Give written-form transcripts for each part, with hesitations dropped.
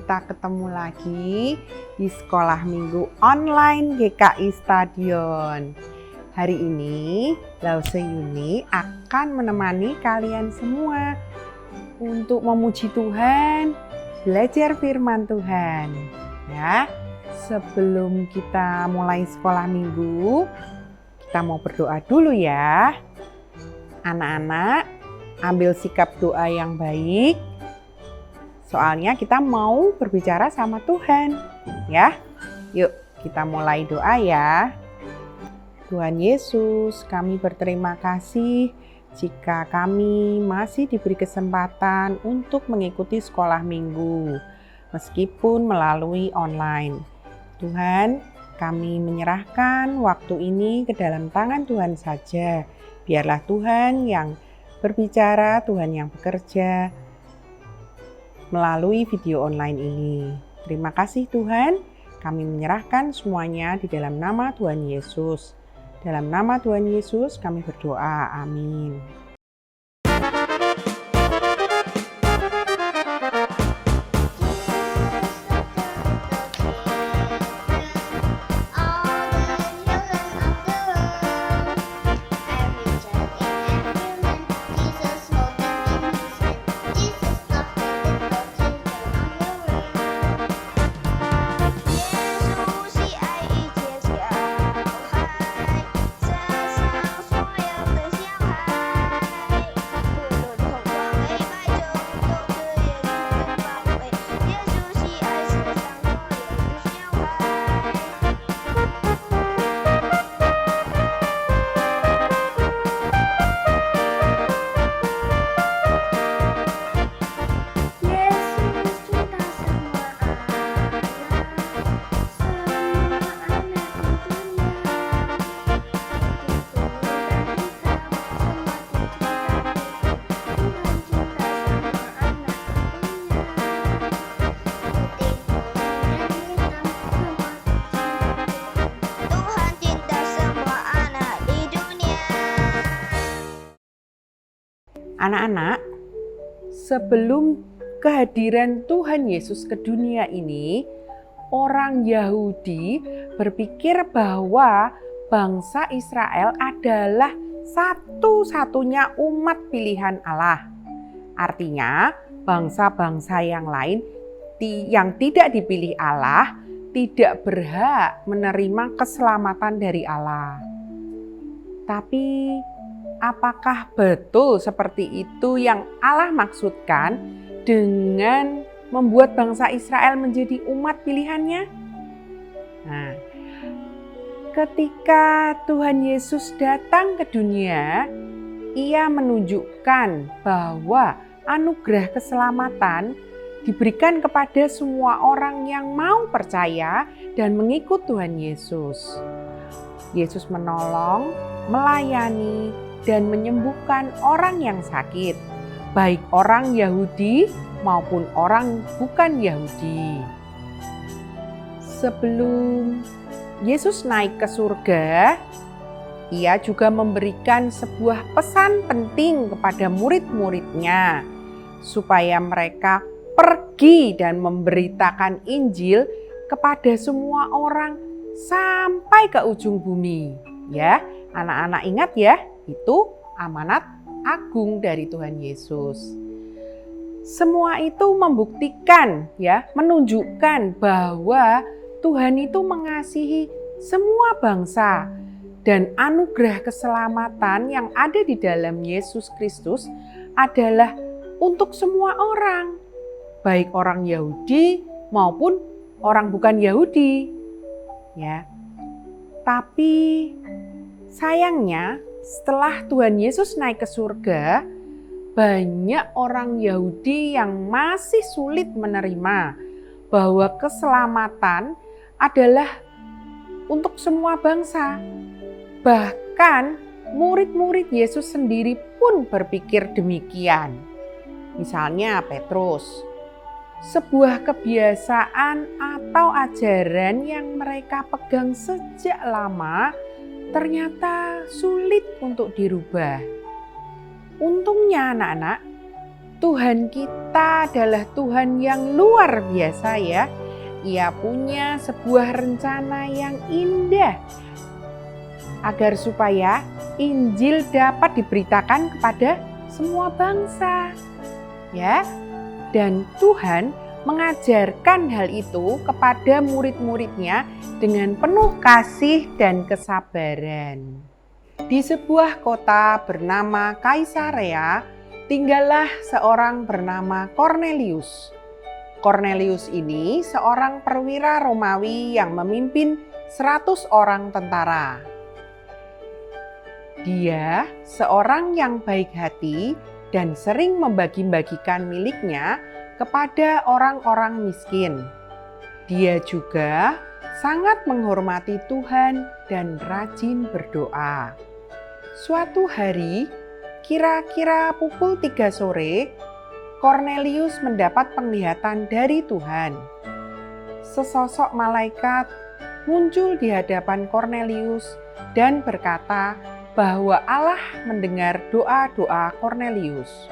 kita ketemu lagi di Sekolah Minggu Online GKI Stadion. Hari ini Lause Yuni akan menemani kalian semua untuk memuji Tuhan, belajar firman Tuhan. Ya, sebelum kita mulai sekolah minggu, kita mau berdoa dulu ya. Anak-anak, ambil sikap doa yang baik. Soalnya kita mau berbicara sama Tuhan, ya. Yuk, kita mulai doa ya. Tuhan Yesus, kami berterima kasih jika kami masih diberi kesempatan untuk mengikuti sekolah minggu, meskipun melalui online. Tuhan, kami menyerahkan waktu ini ke dalam tangan Tuhan saja. Biarlah Tuhan yang berbicara, Tuhan yang bekerja melalui video online ini. Terima kasih Tuhan, kami menyerahkan semuanya di dalam nama Tuhan Yesus. Dalam nama Tuhan Yesus kami berdoa, amin. Anak-anak, sebelum kehadiran Tuhan Yesus ke dunia ini, orang Yahudi berpikir bahwa bangsa Israel adalah satu-satunya umat pilihan Allah. Artinya, bangsa-bangsa yang lain yang tidak dipilih Allah tidak berhak menerima keselamatan dari Allah. Tapi apakah betul seperti itu yang Allah maksudkan dengan membuat bangsa Israel menjadi umat pilihannya? Nah, ketika Tuhan Yesus datang ke dunia, Ia menunjukkan bahwa anugerah keselamatan diberikan kepada semua orang yang mau percaya dan mengikut Tuhan Yesus. Yesus menolong, melayani, dan menyembuhkan orang yang sakit, baik orang Yahudi maupun orang bukan Yahudi. Sebelum Yesus naik ke surga, Ia juga memberikan sebuah pesan penting kepada murid-muridnya, supaya mereka pergi dan memberitakan Injil kepada semua orang sampai ke ujung bumi. Ya, anak-anak ingat ya, itu amanat agung dari Tuhan Yesus. Semua itu membuktikan ya, menunjukkan bahwa Tuhan itu mengasihi semua bangsa dan anugerah keselamatan yang ada di dalam Yesus Kristus adalah untuk semua orang, baik orang Yahudi maupun orang bukan Yahudi. Ya. Tapi sayangnya setelah Tuhan Yesus naik ke surga, banyak orang Yahudi yang masih sulit menerima bahwa keselamatan adalah untuk semua bangsa. Bahkan murid-murid Yesus sendiri pun berpikir demikian. Misalnya Petrus, sebuah kebiasaan atau ajaran yang mereka pegang sejak lama ternyata sulit untuk dirubah. Untungnya anak-anak, Tuhan kita adalah Tuhan yang luar biasa ya. Ia punya sebuah rencana yang indah agar supaya Injil dapat diberitakan kepada semua bangsa. Ya. Dan Tuhan mengajarkan hal itu kepada murid-muridnya dengan penuh kasih dan kesabaran. Di sebuah kota bernama Kaisarea, tinggallah seorang bernama Kornelius. Kornelius ini seorang perwira Romawi yang memimpin 100 orang tentara. Dia seorang yang baik hati dan sering membagi-bagikan miliknya kepada orang-orang miskin. Dia juga sangat menghormati Tuhan dan rajin berdoa. Suatu hari, kira-kira pukul 3 sore, Kornelius mendapat penglihatan dari Tuhan. Sesosok malaikat muncul di hadapan Kornelius dan berkata bahwa Allah mendengar doa-doa Kornelius.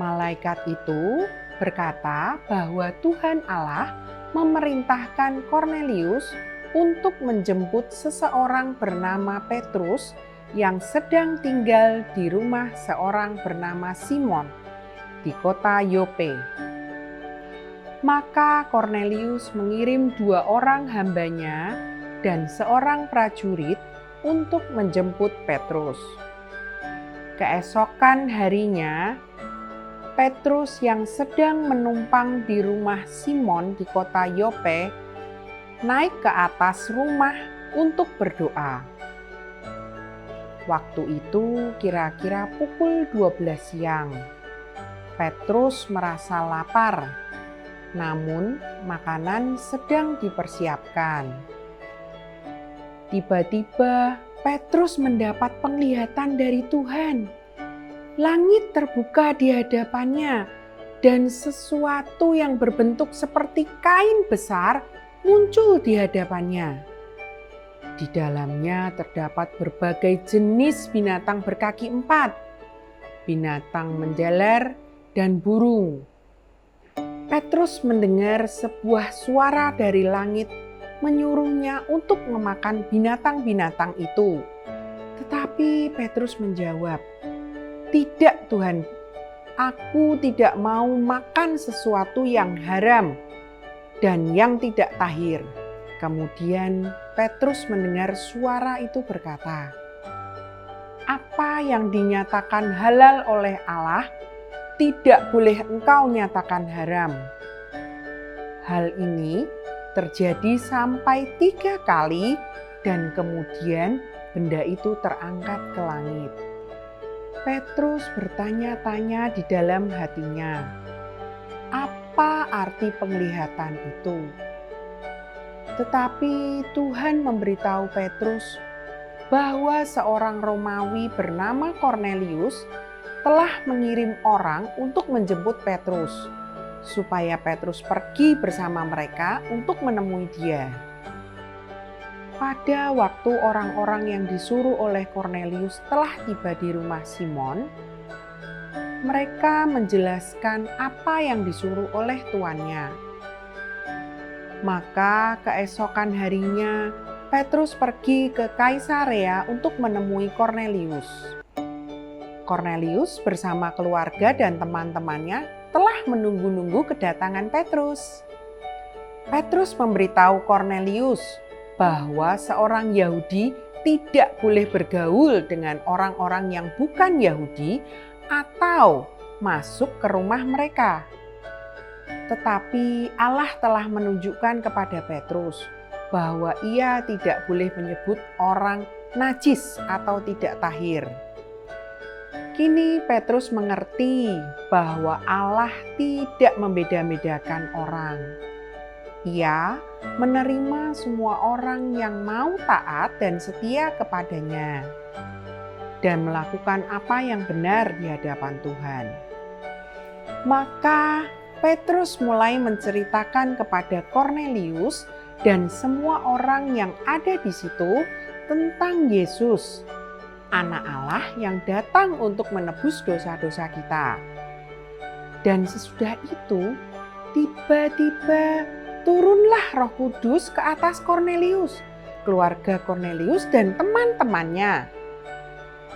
Malaikat itu berkata bahwa Tuhan Allah memerintahkan Kornelius untuk menjemput seseorang bernama Petrus yang sedang tinggal di rumah seorang bernama Simon di kota Yope. Maka Kornelius mengirim 2 orang hambanya dan seorang prajurit untuk menjemput Petrus. Keesokan harinya, Petrus yang sedang menumpang di rumah Simon di kota Yope naik ke atas rumah untuk berdoa. Waktu itu kira-kira pukul 12 siang. Petrus merasa lapar, namun makanan sedang dipersiapkan. Tiba-tiba Petrus mendapat penglihatan dari Tuhan. Langit terbuka di hadapannya dan sesuatu yang berbentuk seperti kain besar muncul di hadapannya. Di dalamnya terdapat berbagai jenis binatang berkaki 4, binatang menjalar dan burung. Petrus mendengar sebuah suara dari langit menyuruhnya untuk memakan binatang-binatang itu. Tetapi Petrus menjawab, "Tidak Tuhan, aku tidak mau makan sesuatu yang haram dan yang tidak tahir." Kemudian Petrus mendengar suara itu berkata, "Apa yang dinyatakan halal oleh Allah, tidak boleh engkau nyatakan haram." Hal ini terjadi sampai 3 kali dan kemudian benda itu terangkat ke langit. Petrus bertanya-tanya di dalam hatinya, apa arti penglihatan itu? Tetapi Tuhan memberitahu Petrus bahwa seorang Romawi bernama Kornelius telah mengirim orang untuk menjemput Petrus, supaya Petrus pergi bersama mereka untuk menemui dia. Pada waktu orang-orang yang disuruh oleh Kornelius telah tiba di rumah Simon, mereka menjelaskan apa yang disuruh oleh tuannya. Maka keesokan harinya Petrus pergi ke Kaisarea untuk menemui Kornelius. Kornelius bersama keluarga dan teman-temannya telah menunggu-nunggu kedatangan Petrus. Petrus memberitahu Kornelius bahwa seorang Yahudi tidak boleh bergaul dengan orang-orang yang bukan Yahudi atau masuk ke rumah mereka. Tetapi Allah telah menunjukkan kepada Petrus bahwa ia tidak boleh menyebut orang najis atau tidak tahir. Kini Petrus mengerti bahwa Allah tidak membeda-bedakan orang. Ia menerima semua orang yang mau taat dan setia kepadanya dan melakukan apa yang benar di hadapan Tuhan. Maka Petrus mulai menceritakan kepada Kornelius dan semua orang yang ada di situ tentang Yesus, Anak Allah yang datang untuk menebus dosa-dosa kita. Dan sesudah itu, tiba-tiba turunlah Roh Kudus ke atas Kornelius, keluarga Kornelius dan teman-temannya.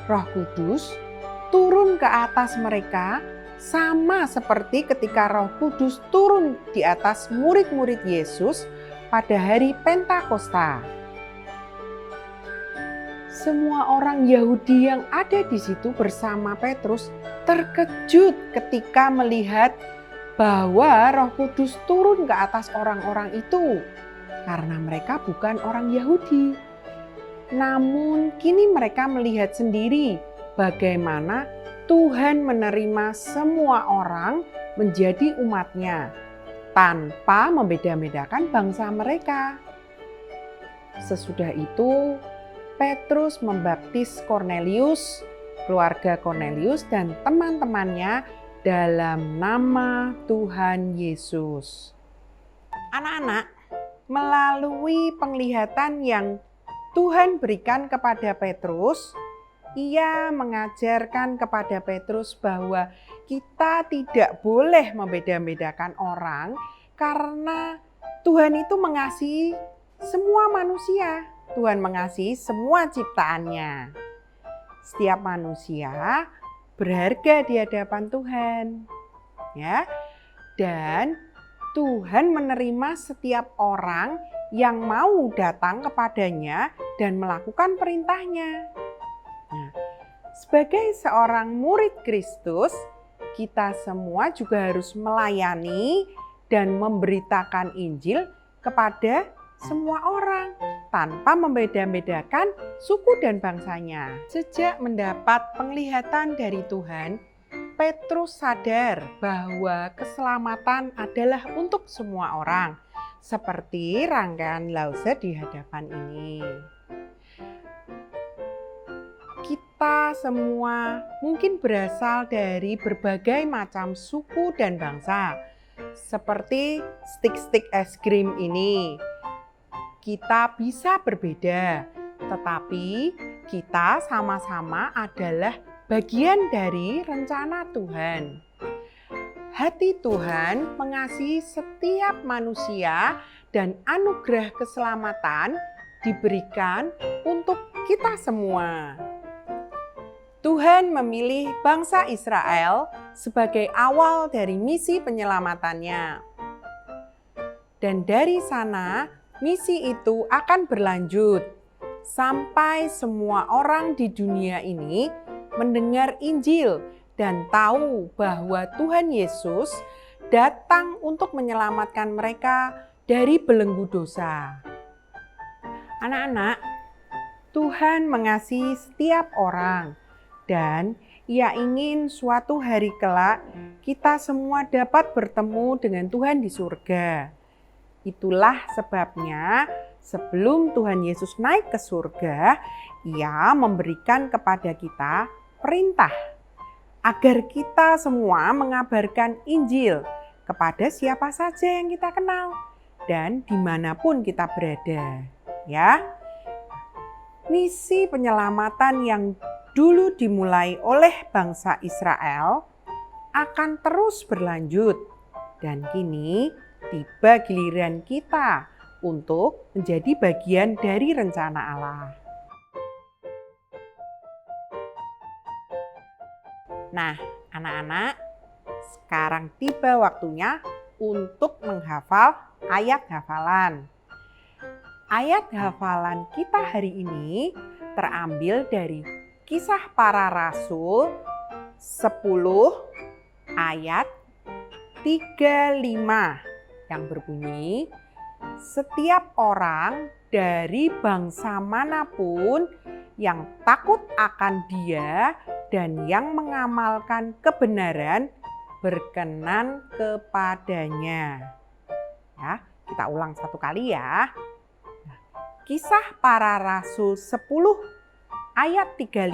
Roh Kudus turun ke atas mereka sama seperti ketika Roh Kudus turun di atas murid-murid Yesus pada hari Pentakosta. Semua orang Yahudi yang ada di situ bersama Petrus terkejut ketika melihat bahwa Roh Kudus turun ke atas orang-orang itu, karena mereka bukan orang Yahudi. Namun kini mereka melihat sendiri bagaimana Tuhan menerima semua orang menjadi umat-Nya tanpa membeda-bedakan bangsa mereka. Sesudah itu Petrus membaptis Kornelius, keluarga Kornelius dan teman-temannya dalam nama Tuhan Yesus. Anak-anak, melalui penglihatan yang Tuhan berikan kepada Petrus, Ia mengajarkan kepada Petrus bahwa kita tidak boleh membeda-bedakan orang karena Tuhan itu mengasihi semua manusia. Tuhan mengasihi semua ciptaannya. Setiap manusia berharga di hadapan Tuhan. Ya. Dan Tuhan menerima setiap orang yang mau datang kepadanya dan melakukan perintahnya. Nah, sebagai seorang murid Kristus, kita semua juga harus melayani dan memberitakan Injil kepada semua orang tanpa membeda-bedakan suku dan bangsanya. Sejak mendapat penglihatan dari Tuhan, Petrus sadar bahwa keselamatan adalah untuk semua orang, seperti rangkaian lause di hadapan ini. Kita semua mungkin berasal dari berbagai macam suku dan bangsa, seperti stik-stik es krim ini. Kita bisa berbeda, tetapi kita sama-sama adalah bagian dari rencana Tuhan. Hati Tuhan mengasihi setiap manusia dan anugerah keselamatan diberikan untuk kita semua. Tuhan memilih bangsa Israel sebagai awal dari misi penyelamatannya. Dan dari sana, misi itu akan berlanjut sampai semua orang di dunia ini mendengar Injil dan tahu bahwa Tuhan Yesus datang untuk menyelamatkan mereka dari belenggu dosa. Anak-anak, Tuhan mengasihi setiap orang dan Ia ingin suatu hari kelak kita semua dapat bertemu dengan Tuhan di surga. Itulah sebabnya sebelum Tuhan Yesus naik ke surga, Ia memberikan kepada kita perintah agar kita semua mengabarkan Injil kepada siapa saja yang kita kenal dan dimanapun kita berada. Ya, misi penyelamatan yang dulu dimulai oleh bangsa Israel akan terus berlanjut dan kini tiba giliran kita untuk menjadi bagian dari rencana Allah. Nah, anak-anak, sekarang tiba waktunya untuk menghafal ayat hafalan. Ayat hafalan kita hari ini terambil dari Kisah Para Rasul 10 ayat 35 yang berbunyi, setiap orang dari bangsa manapun yang takut akan Dia dan yang mengamalkan kebenaran berkenan kepadanya. Ya, kita ulang satu kali ya. Kisah Para Rasul 10 ayat 35,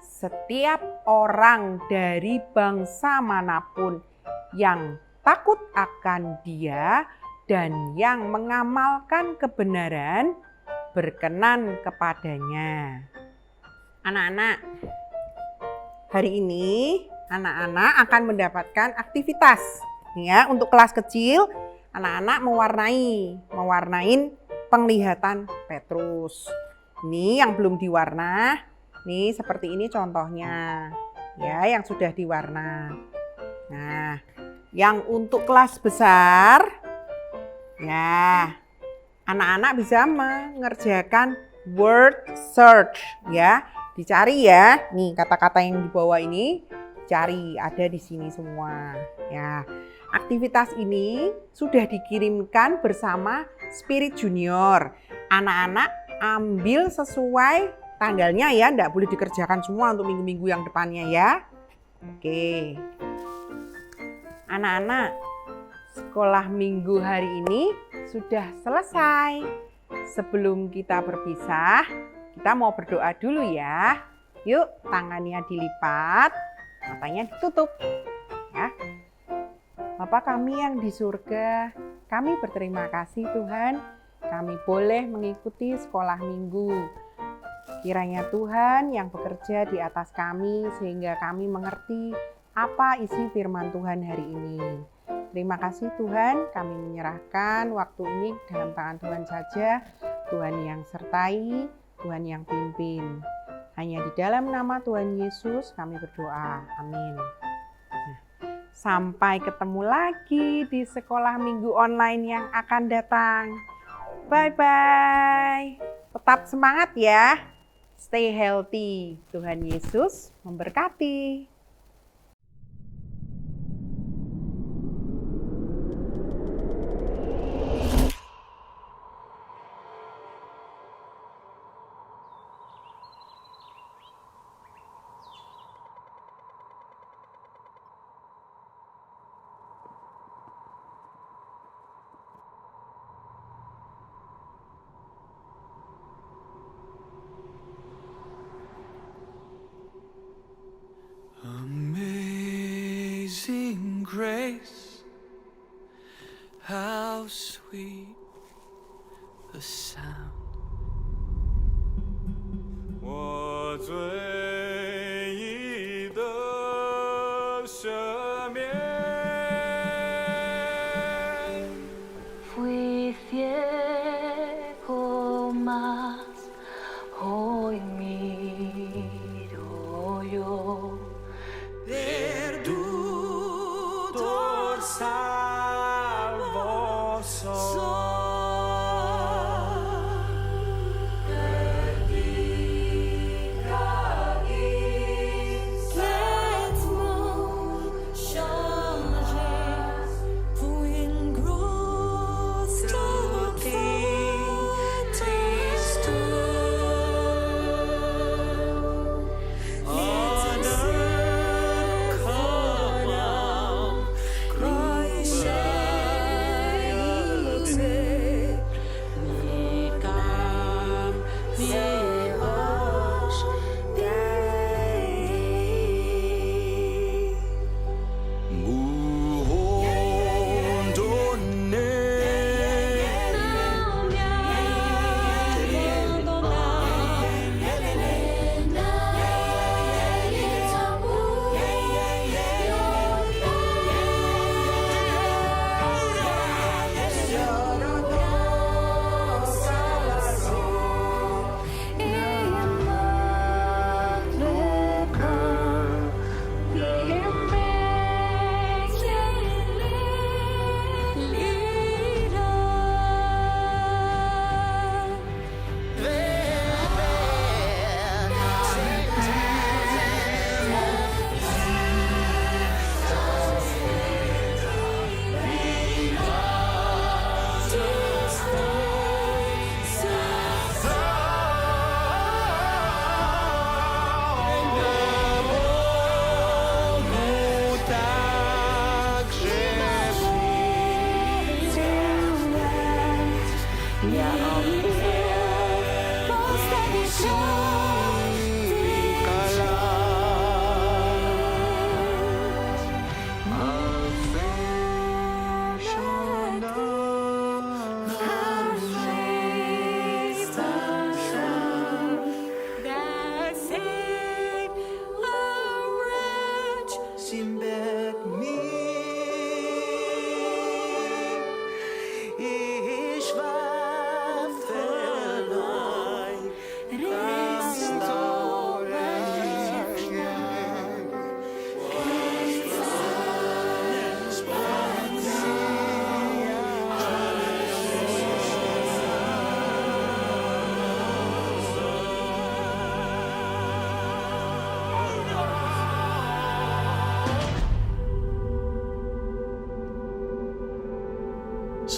setiap orang dari bangsa manapun yang takut akan Dia dan yang mengamalkan kebenaran berkenan kepadanya. Anak-anak, hari ini anak-anak akan mendapatkan aktivitas. Nih ya, untuk kelas kecil, anak-anak mewarnain penglihatan Petrus. Ini yang belum diwarna, nih seperti ini contohnya. Ya, yang sudah diwarna. Nah, yang untuk kelas besar, ya, anak-anak bisa mengerjakan word search, ya. Dicari ya, nih kata-kata yang di bawah ini, cari, ada di sini semua. Ya, aktivitas ini sudah dikirimkan bersama Spirit Junior. Anak-anak ambil sesuai tanggalnya ya, enggak boleh dikerjakan semua untuk minggu-minggu yang depannya ya. Oke. Anak-anak, sekolah minggu hari ini sudah selesai. Sebelum kita berpisah, kita mau berdoa dulu ya. Yuk, tangannya dilipat, matanya ditutup. Ya. Bapa kami yang di surga, kami berterima kasih Tuhan, kami boleh mengikuti sekolah minggu. Kiranya Tuhan yang bekerja di atas kami sehingga kami mengerti apa isi firman Tuhan hari ini. Terima kasih Tuhan, kami menyerahkan waktu ini dalam tangan Tuhan saja. Tuhan yang sertai, Tuhan yang pimpin. Hanya di dalam nama Tuhan Yesus kami berdoa. Amin. Nah, sampai ketemu lagi di sekolah minggu online yang akan datang. Bye-bye. Tetap semangat ya. Stay healthy. Tuhan Yesus memberkati. Amazing grace, how sweet the sound. 我最意的赦免。Fui ciego, mas hoy miro yo. Perdutor salvo soy.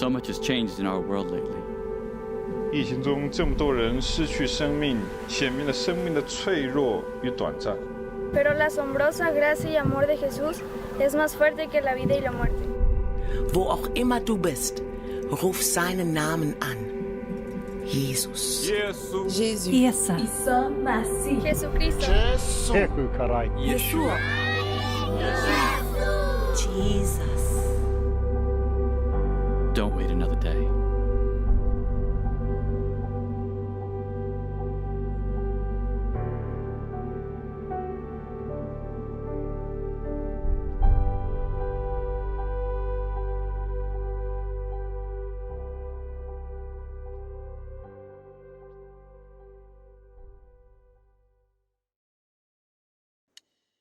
So much has changed in our world lately. 疫情中这么多人失去生命，显明了生命的脆弱与短暂。 Pero la asombrosa gracia y amor de Jesús es más fuerte que la vida y la muerte. Wo auch immer du bist, ruf seinen Namen an. Jesus. Jesus. Jésus. Jesucristo. Yeshua. Jesus. Don't wait another day.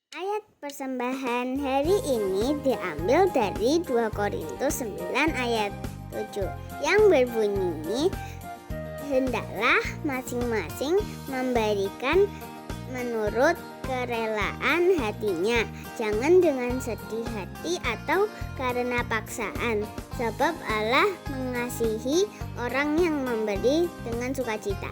Ayat persembahan hari ini diambil dari 2 Korintus 9 ayat 7 yang berbunyi, hendaklah masing-masing memberikan menurut kerelaan hatinya, jangan dengan sedih hati atau karena paksaan, sebab Allah mengasihi orang yang memberi dengan sukacita.